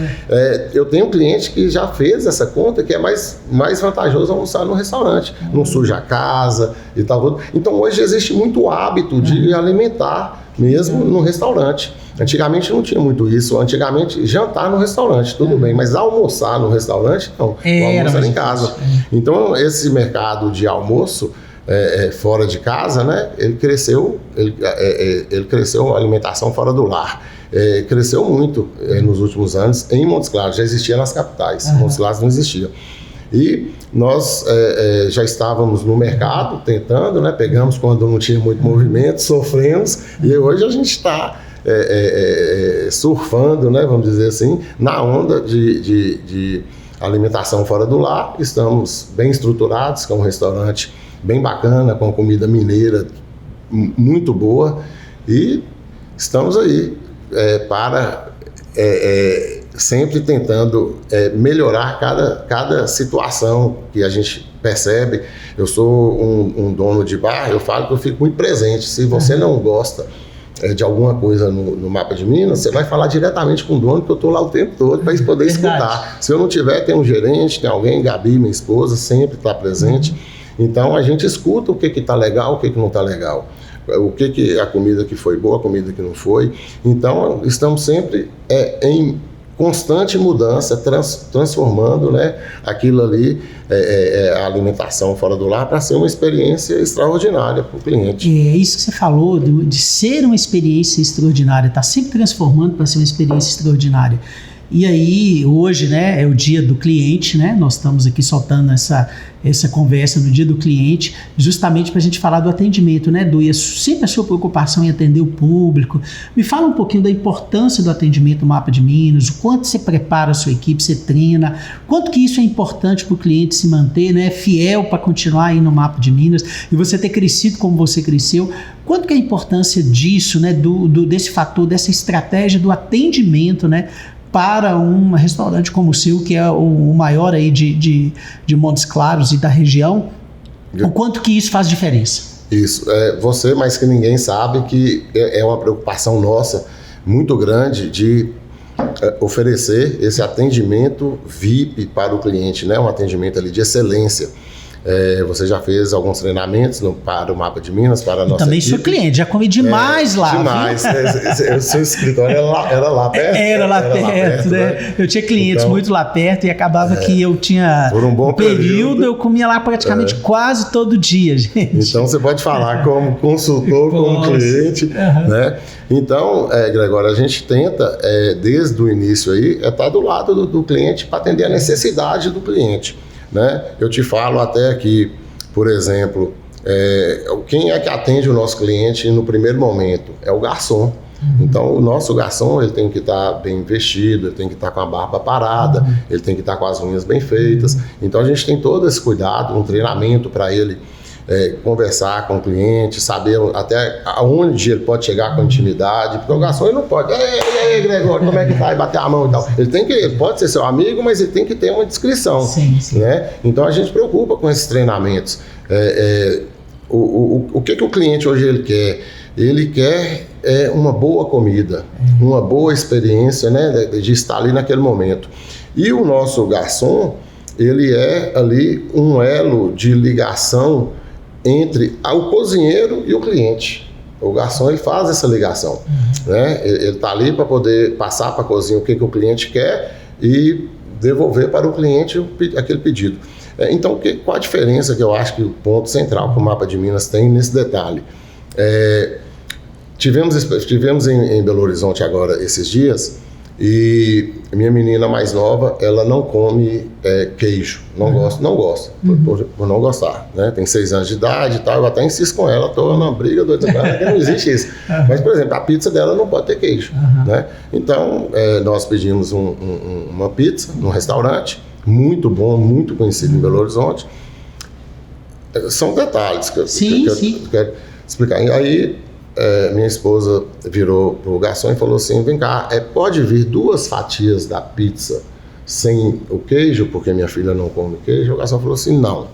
eu tenho um cliente que já fez essa conta que é mais vantajoso almoçar no restaurante, não suja a casa e tal. Então, hoje existe muito hábito de alimentar mesmo no restaurante. Antigamente não tinha muito isso. Antigamente, jantar no restaurante, tudo bem, mas almoçar no restaurante, não. O almoço era em casa. Então, esse mercado de almoço fora de casa, né, ele cresceu a alimentação fora do lar. Cresceu muito nos últimos anos em Montes Claros, já existia nas capitais. Montes Claros não existia. E nós já estávamos no mercado tentando, né, pegamos quando não tinha muito movimento, sofremos, e hoje a gente está surfando, né, vamos dizer assim, na onda de alimentação fora do lar. Estamos bem estruturados, com um restaurante bem bacana, com comida mineira muito boa, e estamos aí sempre tentando melhorar cada situação que a gente percebe. Eu sou um dono de bar, eu falo que eu fico muito presente. Se você não gosta de alguma coisa no Mapa de Minas, você vai falar diretamente com o dono, que eu estou lá o tempo todo para eles poderem escutar. Se eu não tiver, tem um gerente, tem alguém, Gabi, minha esposa, sempre está presente. Então a gente escuta o que está legal, o que não está legal. O que a comida que foi boa, a comida que não foi. Então estamos sempre em constante mudança, transformando, né, aquilo ali, a alimentação fora do lar, para ser uma experiência extraordinária para o cliente. É isso que você falou, de ser uma experiência extraordinária, está sempre transformando para ser uma experiência extraordinária. E aí, hoje, né, é o dia do cliente, né? Nós estamos aqui soltando essa conversa no dia do cliente, justamente para a gente falar do atendimento, né, Du? E sempre a sua preocupação em atender o público. Me fala um pouquinho da importância do atendimento no Mapa de Minas, o quanto você prepara a sua equipe, você treina, quanto que isso é importante para o cliente se manter, né, fiel para continuar aí no Mapa de Minas e você ter crescido como você cresceu. Quanto que é a importância disso, né, desse fator, dessa estratégia do atendimento, né, para um restaurante como o seu, que é o maior aí de Montes Claros e da região, o quanto que isso faz diferença? Isso. Você, mais que ninguém, sabe que é uma preocupação nossa muito grande de oferecer esse atendimento VIP para o cliente, né? Um atendimento ali de excelência. Você já fez alguns treinamentos para o Mapa de Minas, para a nossa também equipe. Sou cliente, já comi demais lá. Demais. O seu escritório era lá perto? Era lá perto, né? Eu tinha clientes então, muito lá perto e acabava que eu tinha por um bom período, eu comia lá praticamente quase todo dia, gente. Então você pode falar como consultor, como cliente, né? Então, Gregório, a gente tenta, desde o início aí, estar do lado do cliente para atender a necessidade do cliente. Né? Eu te falo até que, por exemplo, quem é que atende o nosso cliente no primeiro momento? É o garçom. Então, o nosso garçom ele tem que estar bem vestido, ele tem que estar com a barba parada, ele tem que estar com as unhas bem feitas. Então, a gente tem todo esse cuidado, um treinamento para ele conversar com o cliente, saber até aonde ele pode chegar com intimidade, porque o garçom ele não pode, e aí, Gregório, como é que tá? E bater a mão e tal. Ele pode ser seu amigo, mas ele tem que ter uma discrição. Sim, sim. Né? Então a gente preocupa com esses treinamentos. O que o cliente hoje ele quer? Ele quer uma boa comida, uma boa experiência, né, de estar ali naquele momento. E o nosso garçom, ele é ali um elo de ligação entre o cozinheiro e o cliente. O garçom ele faz essa ligação, né? Ele está ali para poder passar para a cozinha o que o cliente quer e devolver para o cliente aquele pedido. Então, qual a diferença que eu acho que o ponto central que o Mapa de Minas tem nesse detalhe? Tivemos em Belo Horizonte agora esses dias e minha menina mais nova, ela não come queijo, não gosta, por não gostar, né? Tem 6 anos de idade e tal, eu até insisto com ela, estou numa briga doida com ela, que não existe isso. Mas, por exemplo, a pizza dela não pode ter queijo, né? Então, nós pedimos uma pizza num restaurante, muito bom, muito conhecido em Belo Horizonte. São detalhes que eu quero explicar. Aí, minha esposa virou pro garçom e falou assim, vem cá, pode vir 2 fatias da pizza sem o queijo, porque minha filha não come queijo? O garçom falou assim, não,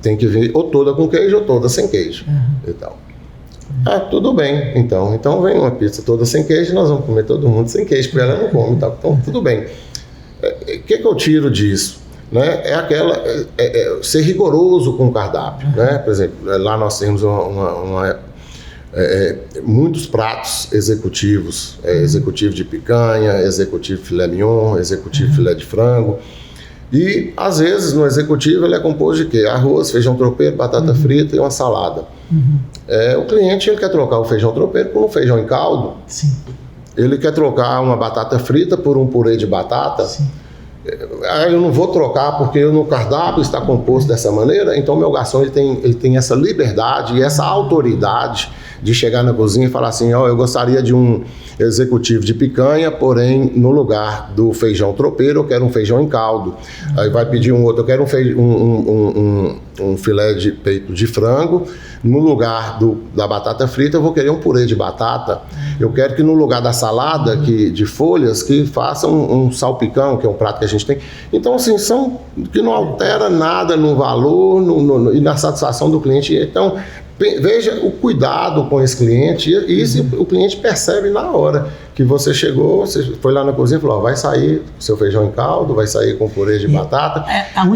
tem que vir ou toda com queijo ou toda sem queijo. E tal. Tudo bem, então vem uma pizza toda sem queijo, nós vamos comer todo mundo sem queijo, porque ela não come, então tudo bem. O que eu tiro disso? Né? Ser rigoroso com o cardápio, né? Por exemplo, lá nós temos muitos pratos executivos, executivo de picanha, executivo filé mignon, executivo filé de frango, e às vezes no executivo ele é composto de quê? Arroz, feijão tropeiro, batata frita e uma salada. O cliente ele quer trocar o feijão tropeiro por um feijão em caldo. Sim. Ele quer trocar uma batata frita por um purê de batata. Sim. Eu não vou trocar porque no cardápio está composto dessa maneira. Então meu garçom ele tem essa liberdade e essa autoridade de chegar na cozinha e falar assim, eu gostaria de um executivo de picanha, porém no lugar do feijão tropeiro eu quero um feijão em caldo. Aí vai pedir um outro, eu quero um filé de peito de frango, no lugar da batata frita eu vou querer um purê de batata. Eu quero que no lugar da salada de folhas que façam um salpicão, que é um prato que a gente tem. Então assim, que não altera nada no valor e na satisfação do cliente. Então veja o cuidado com esse cliente e isso o cliente percebe na hora que você chegou, você foi lá na cozinha e falou, vai sair seu feijão em caldo, vai sair com purê de batata.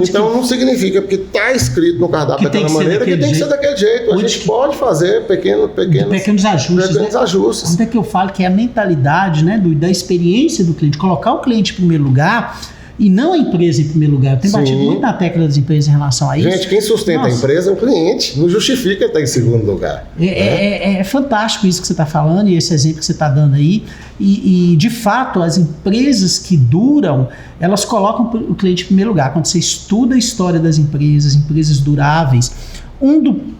Então não significa porque está escrito no cardápio daquela maneira que tem que ser daquele jeito. A gente pode fazer pequenos ajustes. Onde é que eu falo que é a mentalidade, né, da experiência do cliente, colocar o cliente em primeiro lugar e não a empresa em primeiro lugar. Eu tenho batido muito na tecla das empresas em relação a isso. Gente, quem sustenta a empresa é o cliente, não justifica estar em segundo lugar. É fantástico isso que você está falando e esse exemplo que você está dando aí. E, de fato, as empresas que duram, elas colocam o cliente em primeiro lugar. Quando você estuda a história das empresas duráveis,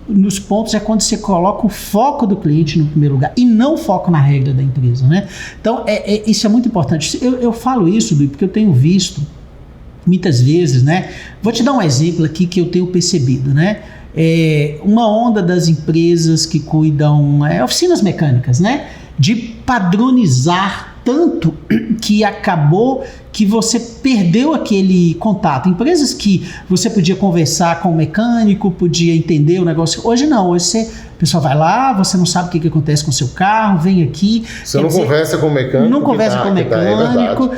dos pontos é quando você coloca o foco do cliente no primeiro lugar e não o foco na regra da empresa, né? Então, isso é muito importante. Eu falo isso, Duí, porque eu tenho visto muitas vezes, né? Vou te dar um exemplo aqui que eu tenho percebido, né? Uma onda das empresas que cuidam, oficinas mecânicas, né? De padronizar tanto que acabou que você perdeu aquele contato. Empresas que você podia conversar com o mecânico, podia entender o negócio. Hoje não, hoje o pessoal vai lá, você não sabe o que acontece com o seu carro, vem aqui. Você não conversa com o mecânico. Não conversa com o mecânico.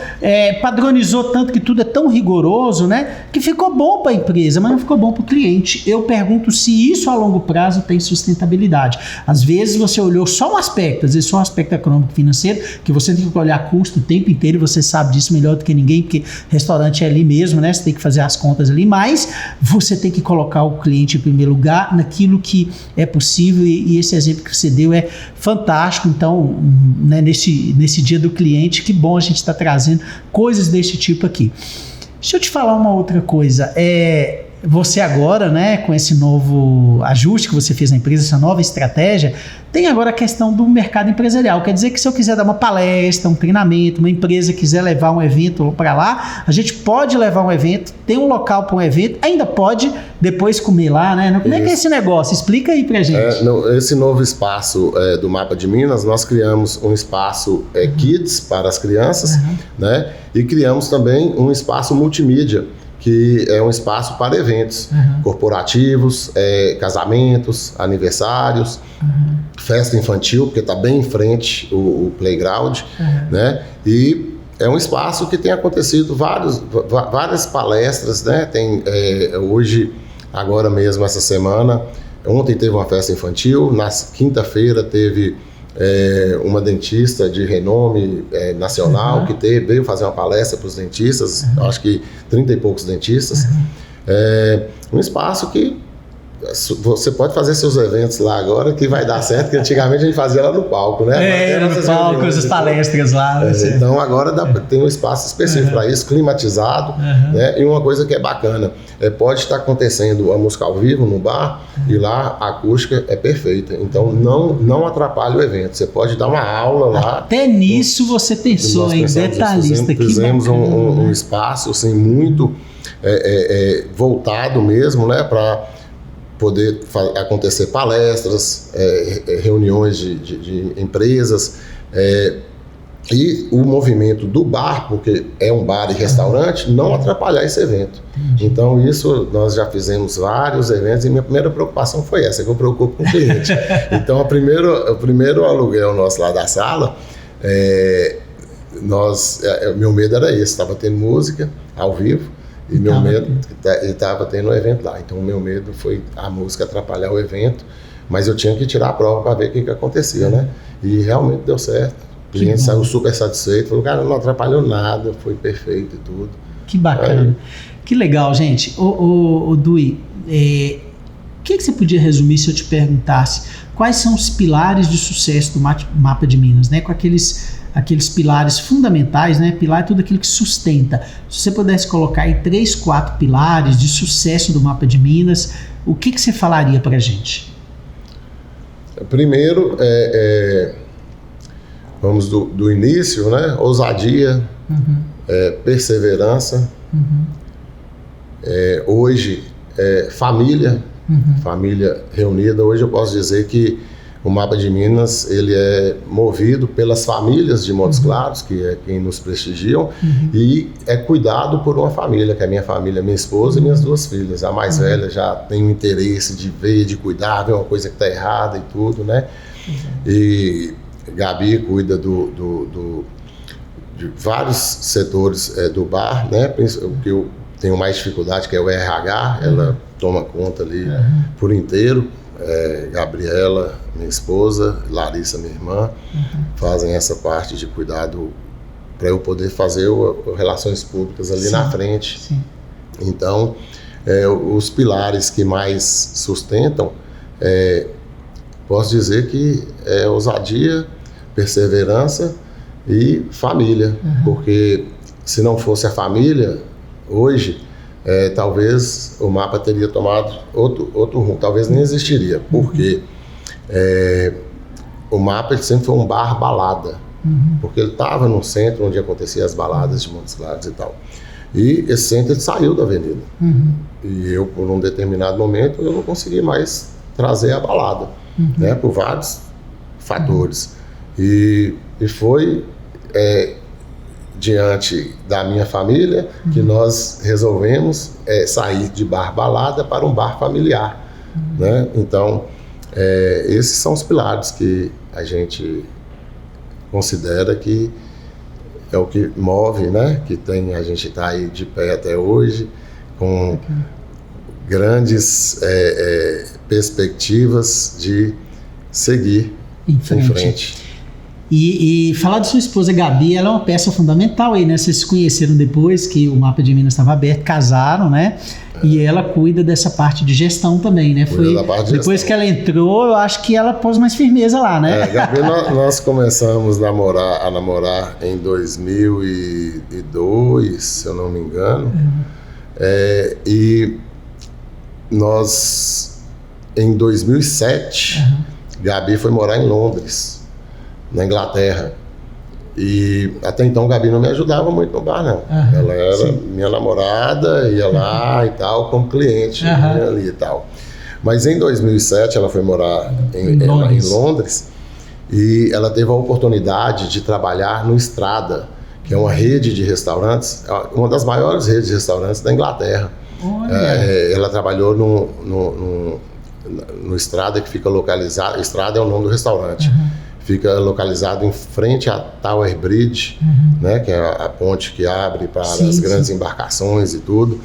Padronizou tanto que tudo é tão rigoroso, né? Que ficou bom para a empresa, mas não ficou bom para o cliente. Eu pergunto se isso a longo prazo tem sustentabilidade. Às vezes você olhou só um aspecto, às vezes só um aspecto econômico financeiro, que você tem que olhar custo o tempo inteiro, e você sabe disso melhor do que ninguém, porque restaurante é ali mesmo, né? Você tem que fazer as contas ali, mas você tem que colocar o cliente em primeiro lugar naquilo que é possível. E esse exemplo que você deu é fantástico. Então, né, nesse dia do cliente, que bom a gente estar trazendo coisas desse tipo aqui. Deixa eu te falar uma outra coisa. Você agora, né, com esse novo ajuste que você fez na empresa, essa nova estratégia, tem agora a questão do mercado empresarial. Quer dizer que se eu quiser dar uma palestra, um treinamento, uma empresa quiser levar um evento para lá, a gente pode levar um evento, tem um local para um evento, ainda pode depois comer lá, né? Como é que é esse negócio? Explica aí pra gente. Esse novo espaço do Mapa de Minas, nós criamos um espaço Kids para as crianças, né? E criamos também um espaço multimídia, que é um espaço para eventos corporativos, casamentos, aniversários, festa infantil, porque está bem em frente o playground, né? E é um espaço que tem acontecido várias palestras, né? Tem hoje, agora mesmo, essa semana, ontem teve uma festa infantil, na quinta-feira teve uma dentista de renome nacional que veio fazer uma palestra para os dentistas, acho que 30 e poucos dentistas. Um espaço que você pode fazer seus eventos lá agora, que vai dar certo, que antigamente a gente fazia lá no palco, né? No palco, as palestras lá. Então agora tem um espaço específico para isso, climatizado, né? E uma coisa que é bacana, pode estar acontecendo a música ao vivo no bar, e lá a acústica é perfeita, então não atrapalha o evento, você pode dar uma aula lá. Até nisso você pensou em detalhista. Fizemos um espaço assim, muito voltado mesmo, né, para poder acontecer palestras, reuniões de empresas, e o movimento do bar, porque é um bar e restaurante, não atrapalhar esse evento. Então isso nós já fizemos vários eventos, e minha primeira preocupação foi essa, que eu preocupo com o cliente. Então o primeiro aluguel nosso lá da sala, meu medo era esse, estava tendo música ao vivo, e meu medo, estava tendo um evento lá. Então o meu medo foi a música atrapalhar o evento, mas eu tinha que tirar a prova para ver o que acontecia, né? E realmente deu certo. O cliente saiu super satisfeito, falou, cara, não atrapalhou nada, foi perfeito e tudo. Que bacana. Que legal, gente. Ô Dui, o que você podia resumir se eu te perguntasse quais são os pilares de sucesso do Mapa de Minas, né? Com aqueles pilares fundamentais, né? Pilar é tudo aquilo que sustenta. Se você pudesse colocar aí 3, 4 pilares de sucesso do Mapa de Minas, o que você falaria pra gente? Primeiro, vamos do início, né? Ousadia, perseverança, hoje, família, família reunida. Hoje eu posso dizer que o Mapa de Minas, ele é movido pelas famílias de Montes Claros, que é quem nos prestigiam, e é cuidado por uma família, que é a minha família, minha esposa e minhas 2 filhas. A mais velha já tem o interesse de ver, de cuidar, ver uma coisa que está errada e tudo, né? E Gabi cuida de vários setores do bar, né? O que eu tenho mais dificuldade, que é o RH, ela toma conta ali por inteiro. Gabriela, minha esposa, Larissa, minha irmã, fazem essa parte de cuidado para eu poder fazer relações públicas ali na frente. Sim. Então, os pilares que mais sustentam, posso dizer que é ousadia, perseverança e família, porque se não fosse a família, hoje, talvez o Mapa teria tomado outro rumo, talvez nem existiria, porque o Mapa ele sempre foi um bar balada, porque ele estava no centro onde aconteciam as baladas de Montes Claros e tal. E esse centro ele saiu da avenida. E eu, por um determinado momento, eu não consegui mais trazer a balada, né, por vários fatores. E foi diante da minha família, que nós resolvemos sair de bar balada para um bar familiar, né? Então, esses são os pilares que a gente considera que é o que move, né? Que tem, a gente está aí de pé até hoje, com grandes perspectivas de seguir em frente. E falar de sua esposa Gabi, ela é uma peça fundamental aí, né? Vocês se conheceram depois que o Mapa de Minas estava aberto, casaram, né? E ela cuida dessa parte de gestão também, né? Cuida da parte de depois gestão. Que ela entrou, eu acho que ela pôs mais firmeza lá, né? Gabi, nós começamos a namorar em 2002, se eu não me engano. E nós, em 2007, Gabi foi morar em Londres, na Inglaterra. E até então Gabi não me ajudava muito no bar, não. Ela era minha namorada, ia lá e tal, como cliente ali e tal. Mas em 2007 ela foi morar em Londres e ela teve a oportunidade de trabalhar no Strada, que é uma rede de restaurantes, uma das maiores redes de restaurantes da Inglaterra. Ela trabalhou no Strada, que fica localizado. Strada é o nome do restaurante. Fica localizado em frente à Tower Bridge, né, que é a ponte que abre para as grandes embarcações e tudo.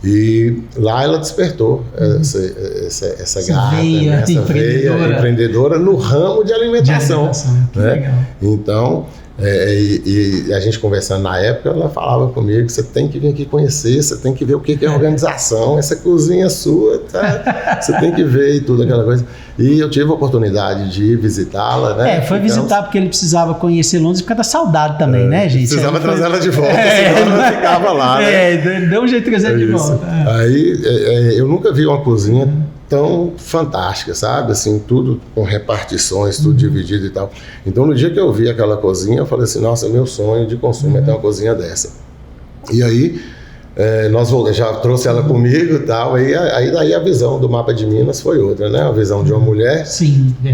E lá ela despertou essa garra, né, essa veia empreendedora no ramo de alimentação. Que né? legal. Então, e a gente conversando na época, ela falava comigo: você tem que vir aqui conhecer, você tem que ver o que é organização, essa cozinha sua, tá? Você tem que ver e tudo, aquela coisa. E eu tive a oportunidade de visitá-la, né? Foi visitar porque ele precisava conhecer Londres por causa da saudade também, né, gente? Precisava trazer ela de volta, senão ela ficava lá, né? Deu um jeito de trazer de volta. Aí, eu nunca vi uma cozinha tão fantástica, sabe? Assim, tudo com repartições, tudo dividido e tal. Então, no dia que eu vi aquela cozinha, eu falei assim: nossa, meu sonho de consumo é ter uma cozinha dessa. E aí, já trouxe ela comigo e tal, aí daí a visão do Mapa de Minas foi outra, né? A visão de uma mulher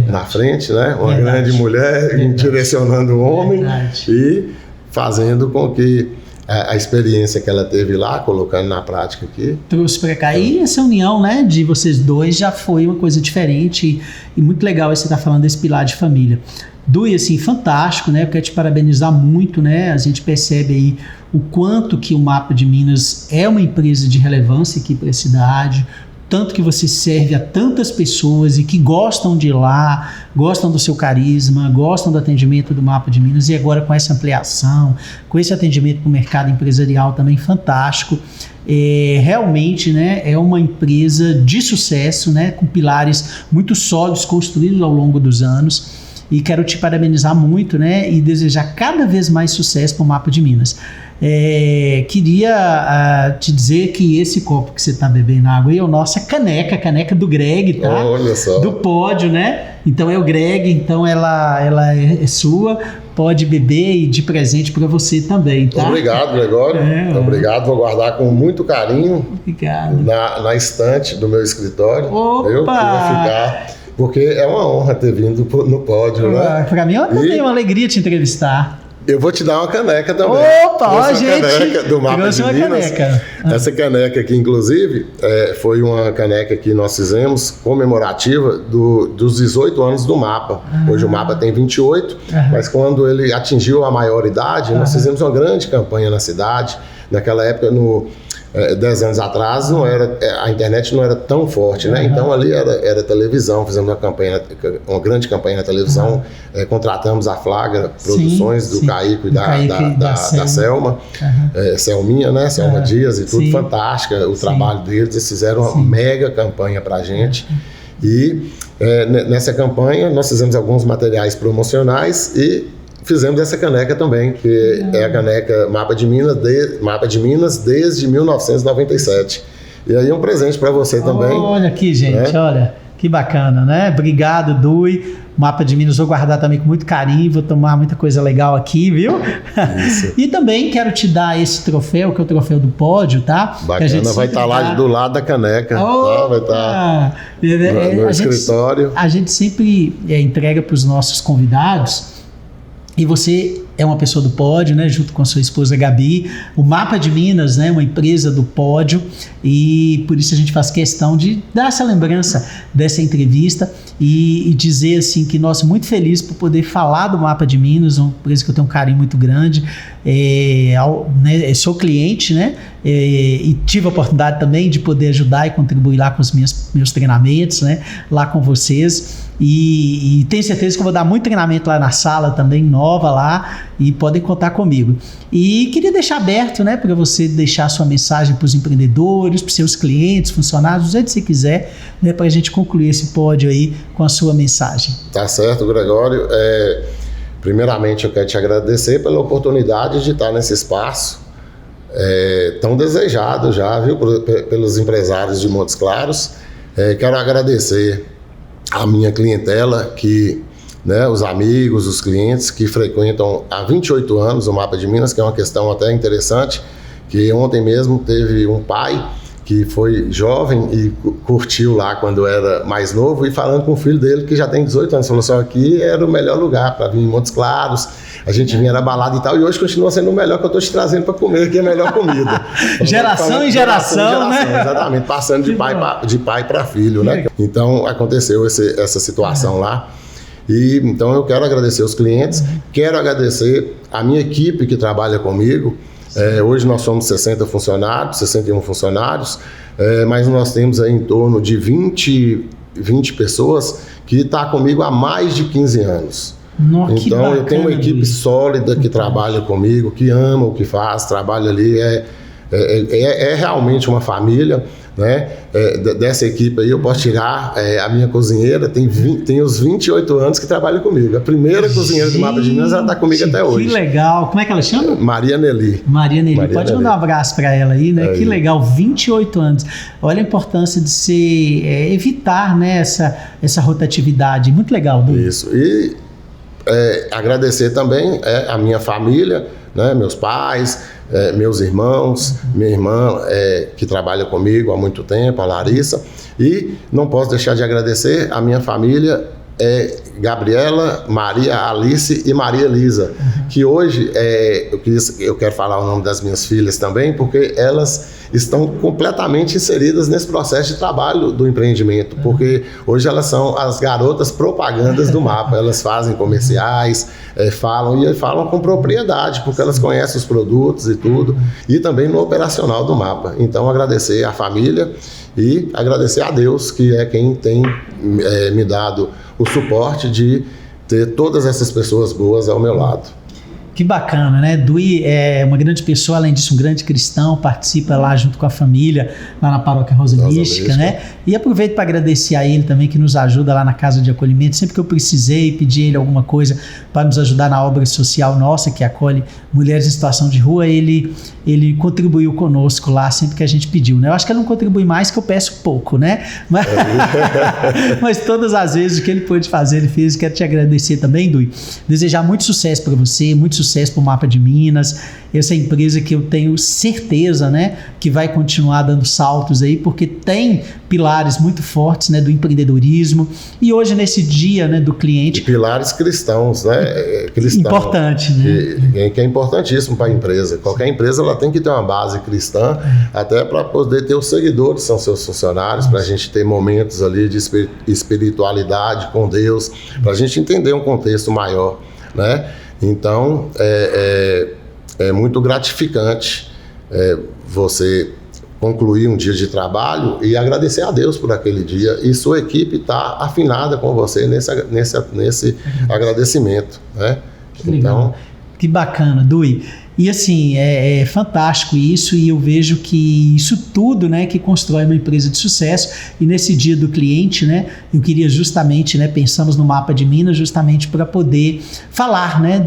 na frente, né? Uma grande mulher direcionando o homem e fazendo com que a experiência que ela teve lá, colocando na prática aqui. Trouxe para cá. E essa união, né, de vocês dois já foi uma coisa diferente e muito legal você estar falando desse pilar de família. Dui, assim, fantástico, né? Eu quero te parabenizar muito, né? A gente percebe aí o quanto que o Mapa de Minas é uma empresa de relevância aqui para a cidade, tanto que você serve a tantas pessoas e que gostam de ir lá, gostam do seu carisma, gostam do atendimento do Mapa de Minas, e agora com essa ampliação, com esse atendimento para o mercado empresarial também fantástico. Realmente, né, é uma empresa de sucesso, né, com pilares muito sólidos construídos ao longo dos anos. E quero te parabenizar muito, né, e desejar cada vez mais sucesso para o Mapa de Minas. Queria te dizer que esse copo que você está bebendo água aí é a nossa caneca do Greg, tá? Olha só. Do pódio, né? Então é o Greg, então ela é sua, pode beber e de presente para você também, tá? Obrigado, Gregório. Obrigado, vou guardar com muito carinho. Obrigado. Na estante do meu escritório. Opa! Que vai ficar, porque é uma honra ter vindo no pódio, né? Para mim também é uma alegria te entrevistar. Eu vou te dar uma caneca também. Opa, ó, gente! Caneca do Mapa de Minas. Caneca. Essa caneca aqui, inclusive, foi uma caneca que nós fizemos comemorativa dos 18 anos do Mapa. Hoje o Mapa tem 28, mas quando ele atingiu a maioridade, nós fizemos uma grande campanha na cidade. Naquela época, 10 anos atrás, a internet não era tão forte, né? Então ali era televisão, fizemos uma grande campanha na televisão, contratamos a Flagra Produções do Caíco e da Selma, Selminha, né? Selma Dias e tudo, fantástica o trabalho deles, eles fizeram uma mega campanha pra gente. E nessa campanha nós fizemos alguns materiais promocionais e fizemos essa caneca também, que é a caneca Mapa de Minas desde 1997. E aí um presente para você também. Olha aqui, gente, olha, que bacana, né? Obrigado, Dui. Mapa de Minas vou guardar também com muito carinho, vou tomar muita coisa legal aqui, viu? Isso. E também quero te dar esse troféu, que é o troféu do pódio, tá? Bacana, vai estar lá do lado da caneca, tá? Vai estar no escritório. A gente sempre entrega para os nossos convidados. E você é uma pessoa do Pódio, né, junto com a sua esposa Gabi, o Mapa de Minas, né, uma empresa do Pódio, e por isso a gente faz questão de dar essa lembrança dessa entrevista e dizer assim que nós muito felizes por poder falar do Mapa de Minas, uma empresa que eu tenho um carinho muito grande, sou cliente, né, e tive a oportunidade também de poder ajudar e contribuir lá com os meus treinamentos, né, lá com vocês. E tenho certeza que eu vou dar muito treinamento lá na sala também, nova lá, e podem contar comigo. E queria deixar aberto, né, para você deixar sua mensagem para os empreendedores, para os seus clientes, funcionários, do jeito que você quiser, né, para a gente concluir esse pódio aí com a sua mensagem. Tá certo, Gregório. Primeiramente, eu quero te agradecer pela oportunidade de estar nesse espaço tão desejado já, viu, pelos empresários de Montes Claros. Quero agradecer a minha clientela, né, os amigos, os clientes que frequentam há 28 anos o Mapa de Minas, que é uma questão até interessante, que ontem mesmo teve um pai que foi jovem e curtiu lá quando era mais novo, e falando com o filho dele que já tem 18 anos, falou assim, aqui era o melhor lugar para vir em Montes Claros, a gente vinha na balada e tal, e hoje continua sendo o melhor que eu estou te trazendo para comer, que é a melhor comida. Geração em geração, né? Exatamente, passando de pai para filho, né? Então aconteceu essa situação lá. E então eu quero agradecer os clientes, quero agradecer a minha equipe que trabalha comigo. Hoje nós somos 61 funcionários, mas nós temos aí em torno de 20 pessoas que estão comigo há mais de 15 anos. Nossa, então bacana, eu tenho uma equipe sólida que trabalha comigo, que ama o que faz, trabalha ali, é realmente uma família, né? Dessa equipe aí eu posso tirar a minha cozinheira, tem os 28 anos que trabalha comigo. A primeira cozinheira do Mapa de Minas, ela está comigo até hoje. Que legal. Como é que ela chama? Maria Nelly. Pode mandar um abraço para ela aí, né? Que legal, 28 anos. Olha a importância de se evitar, né, essa rotatividade. Muito legal, Du. Isso. E agradecer também a minha família, né, meus pais, meus irmãos, minha irmã que trabalha comigo há muito tempo, a Larissa, e não posso deixar de agradecer a minha família, Gabriela, Maria Alice e Maria Elisa, que hoje eu quero falar o nome das minhas filhas também, porque elas estão completamente inseridas nesse processo de trabalho do empreendimento, porque hoje elas são as garotas propagandas do Mapa, elas fazem comerciais, falam com propriedade, porque elas conhecem os produtos e tudo, e também no operacional do Mapa. Então agradecer à família e agradecer a Deus, que é quem tem me dado o suporte de ter todas essas pessoas boas ao meu lado. Que bacana, né? Dui é uma grande pessoa, além disso um grande cristão, participa lá junto com a família, lá na Paróquia Rosa Mística, né? E aproveito para agradecer a ele também, que nos ajuda lá na Casa de Acolhimento. Sempre que eu precisei, pedi a ele alguma coisa para nos ajudar na obra social nossa, que acolhe mulheres em situação de rua, ele contribuiu conosco lá sempre que a gente pediu, né? Eu acho que ele não contribui mais, que eu peço pouco, né? Mas todas as vezes o que ele pôde fazer, ele fez. Quero te agradecer também, Dui. Desejar muito sucesso para você, muito sucesso para o Mapa de Minas, essa empresa que eu tenho certeza, né, que vai continuar dando saltos aí, porque tem pilares muito fortes, né, do empreendedorismo, e hoje nesse dia, né, do cliente... E pilares cristãos, né? Importante, né? Que é importantíssimo para a empresa. Qualquer empresa ela tem que ter uma base cristã, até para poder ter os seguidores, são seus funcionários, para a gente ter momentos ali de espiritualidade com Deus, para a gente entender um contexto maior, né? Então, é muito gratificante você concluir um dia de trabalho e agradecer a Deus por aquele dia, e sua equipe está afinada com você nesse agradecimento, né? Que legal. Então, que bacana, Dui. E assim, é fantástico isso, e eu vejo que isso tudo, né, que constrói uma empresa de sucesso. E nesse dia do cliente, né, eu queria justamente, né, pensamos no Mapa de Minas justamente para poder falar, né,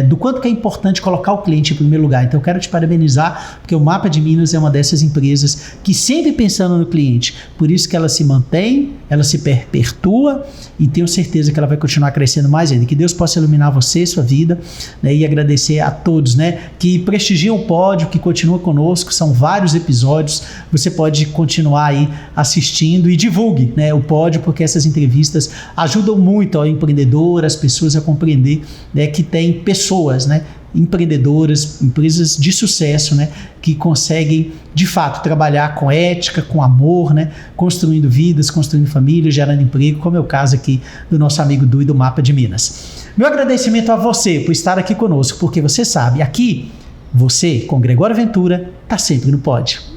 do quanto que é importante colocar o cliente em primeiro lugar. Então eu quero te parabenizar, porque o Mapa de Minas é uma dessas empresas que sempre pensando no cliente, por isso que ela se mantém, ela se perpetua, e tenho certeza que ela vai continuar crescendo mais ainda. Que Deus possa iluminar você, sua vida, né, e agradecer agradecer a todos, né, que prestigiam o pódio, que continuam conosco. São vários episódios. Você pode continuar aí assistindo e divulgue, né, o pódio, porque essas entrevistas ajudam muito ao empreendedor, as pessoas a compreender, né, que tem pessoas, né, empreendedoras, empresas de sucesso, né, que conseguem de fato trabalhar com ética, com amor, né, construindo vidas, construindo famílias, gerando emprego, como é o caso aqui do nosso amigo Du e do Mapa de Minas. Meu agradecimento a você por estar aqui conosco, porque você sabe, aqui você, com Gregório Ventura, está sempre no pódio.